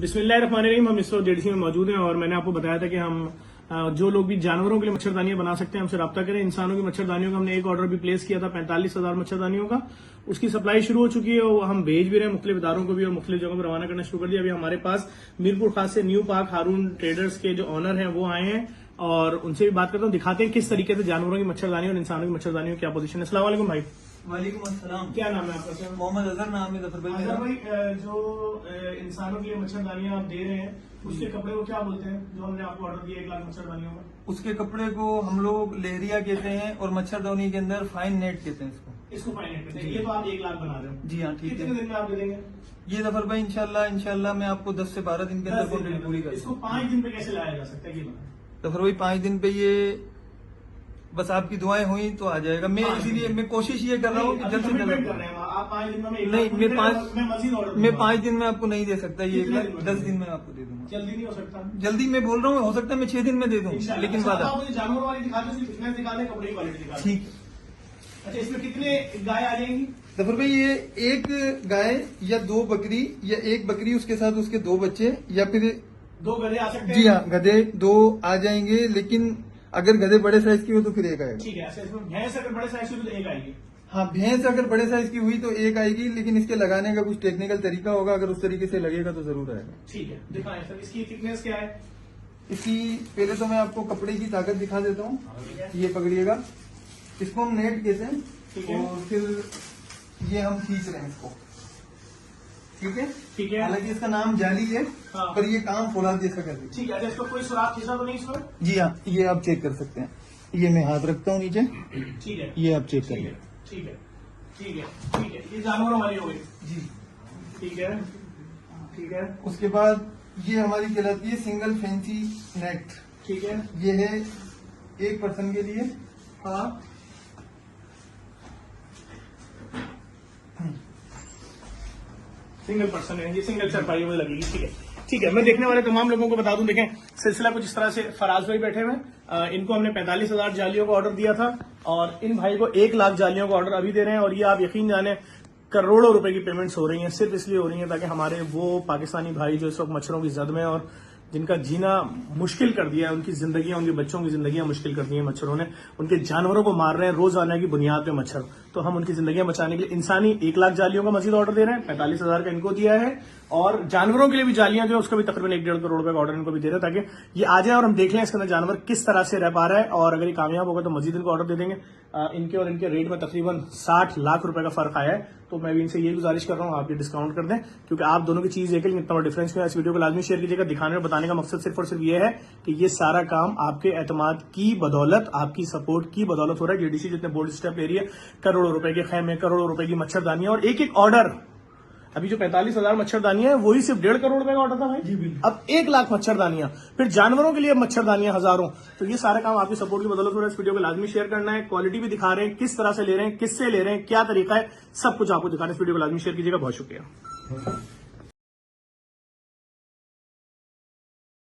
बिस्मिल्लाहिर्रहमानिर्रहीम। हम इस वक्त जेडीसी में मौजूद हैं और मैंने आपको बताया था कि हम जो लोग भी जानवरों के लिए मच्छरदानियां बना सकते हैं हमसे रब्ता करें। इंसानों की मच्छरदानियों का हमने एक ऑर्डर भी प्लेस किया था 45,000 मच्छरदानियों का। उसकी सप्लाई शुरू हो चुकी है और हम भेज भी रहे हैं मुख्तलिफ इदारों को भी और मुख्तलिफ जगहों पर रवाना करना शुरू कर दिया। अभी हमारे पास मीरपुर खास से न्यू पार्क हारून ट्रेडर्स के जो ऑनर हैं वो आए हैं और उनसे भी बात करता हूँ, दिखाते हैं किस तरीके से जानवरों की मच्छरदानी और इंसानों की मच्छरदानियों की क्या पोजीशन है। अस्सलाम वालेकुम भाई। वालेकुम अस्सलाम। क्या नाम है आपका सर? मोहम्मद अजहर नाम है। जफर अजहर भाई, जो इंसानों के लिए मच्छरदानियां आप दे रहे हैं उसके कपड़े को क्या बोलते हैं जो हमने आपको ऑर्डर दिया 1 लाख मच्छरदानियों का? उसके कपड़े को हम लोग लहरिया कहते हैं और मच्छरदानी के अंदर फाइन नेट कहते हैं इसको फाइन नेट कहते हैं। ये तो आप 1 लाख बना रहे हो। जी हाँ, ठीक है। कितने दिन में आप दे देंगे ये जफर भाई? इंशाल्लाह मैं आपको 10 से 12 दिन के अंदर क्वांटिटी पूरी कर इसको 5 दिन पे कैसे लाया जा सकता है ये बताएं। जफर भाई 5 दिन पे ये बस आपकी दुआएं हुई तो आ जाएगा। मैं इसीलिए मैं कोशिश ये कर रहा हूँ कि जल्द से जल्द कर रहे हैं आप 5 दिन में नहीं, मैं 5 दिन में आपको नहीं दे सकता ये 1 लाख। 10 दिन में आपको दे दूंगा। जल्दी नहीं हो सकता? जल्दी मैं बोल रहा हूँ, हो सकता है मैं 6 दिन में दे दूँ, लेकिन वादा। आप मुझे जानवर वाली दिखा दो, फिटनेस दिखा दें, कपड़े की क्वालिटी दिखा दें। ठीक है। अच्छा, इसमें कितने गाय आ जाएंगी? जफर भाई ये 1 गाय या 2 बकरी या 1 बकरी उसके साथ उसके 2 बच्चे या फिर 2 गधे आ सकते हैं? जी हाँ, गधे 2 आ जाएंगे, लेकिन अगर गधे बड़े साइज की हो तो फिर 1 आएगा। ठीक है। अच्छा, इसमें भैंस अगर बड़े साइज की हो तो 1 आएगी? हाँ, भैंस अगर बड़े साइज की हुई तो 1 आएगी, लेकिन इसके लगाने का कुछ टेक्निकल तरीका होगा। अगर उस तरीके से लगेगा तो जरूर आएगा। ठीक है, दिखाएं सर। इसकी थिकनेस क्या है? इसकी पहले तो मैं आपको कपड़े की ताकत दिखा देता हूँ। ये पकड़िएगा, इसको हम नेट कहते हैं। ठीक है। और फिर ये हम खींच रहे हैं इसको। ठीक है, ठीक है। हालांकि इसका नाम जाली है, हाँ। पर ये काम फौलाद जैसा कर रही है। ठीक है। अच्छा, इसको कोई सुराख खींचा तो नहीं इसमें? जी हाँ, ये आप चेक कर सकते हैं। ये मैं हाथ रखता हूँ नीचे, ठीक है। ये आप चेक ठीक करिए। है, ठीक है, ठीक है, ठीक है। ये जानवरों वाली हो गई। जी, ठीक है, ठीक है, उसके बाद ये हमारी कहलाती है सिंगल फैंसी नेट। ठीक है। ये है 1 पर्सन के लिए। हाँ, सिंगल पर्सन है ये, सिंगल चारपाई में लगेगी। ठीक है, ठीक है। मैं देखने वाले तमाम लोगों को बता दूं, देखें सिलसिला कुछ इस तरह से। फराज भाई बैठे हुए हैं, इनको हमने 45,000 जालियों का ऑर्डर दिया था और इन भाई को 1 लाख जालियों का ऑर्डर अभी दे रहे हैं। और ये आप यकीन जाने करोड़ों रुपए की पेमेंट्स हो रही हैं, सिर्फ इसलिए हो रही हैं ताकि हमारे वो पाकिस्तानी भाई जो इस वक्त मच्छरों की जद में और जिनका जीना मुश्किल कर दिया है, उनकी जिंदगियां, उनके बच्चों की जिंदगियां मुश्किल कर दी हैं मच्छरों ने। उनके जानवरों को मार रहे हैं रोजाना की बुनियाद पे मच्छर। तो हम उनकी जिंदगियां बचाने के लिए इंसानी 1 लाख जालियों का मजीद ऑर्डर दे रहे हैं। 45,000 का इनको दिया है और जानवरों के लिए भी जालियां जो है उसका भी तकरीबन 1-1.5 करोड़ रुपए का ऑर्डर इनको भी दे रहे हैं ताकि ये आ जाए और हम देख लें इसके अंदर जानवर किस तरह से रह पा रहा है। और अगर ये कामयाब होगा तो मजीद इनको ऑर्डर दे देंगे। इनके और इनके रेट में तकरीबन 60 लाख रुपए का फर्क आया है। तो मैं भी इनसे यही गुजारिश कर रहा हूँ, आप ये डिस्काउंट कर दें, क्योंकि आप दोनों की चीज एक, लेकिन इतना बड़ा डिफरेंस में। इस वीडियो को लाजमी शेयर कीजिएगा। दिखाने और बताने का मकसद सिर्फ और सिर्फ ये है कि ये सारा काम आपके एतमाद की बदौलत, आपकी सपोर्ट की बदौलत हो रहा है। जेडीसी जितने बोल्ड स्टेप ले रही है, करोड़ों रुपए के खैमे, करोड़ों रुपए की मच्छरदानियां और एक ऑर्डर। अभी जो 45,000 मच्छरदानियां है वही सिर्फ 1.5 करोड़ रुपए का ऑर्डर था भाई। अब 1 लाख मच्छरदानियां, फिर जानवरों के लिए मच्छरदानियां हजारों। तो ये सारा काम आपकी सपोर्ट की बदौलत हो रहा है। इस वीडियो को लाजमी शेयर करना है। क्वालिटी भी दिखा रहे हैं, किस तरह से ले रहे हैं, किससे ले रहे हैं, क्या तरीका है, सब कुछ आपको दिखाना है। इस वीडियो को लाजमी शेयर कीजिएगा। बहुत शुक्रिया।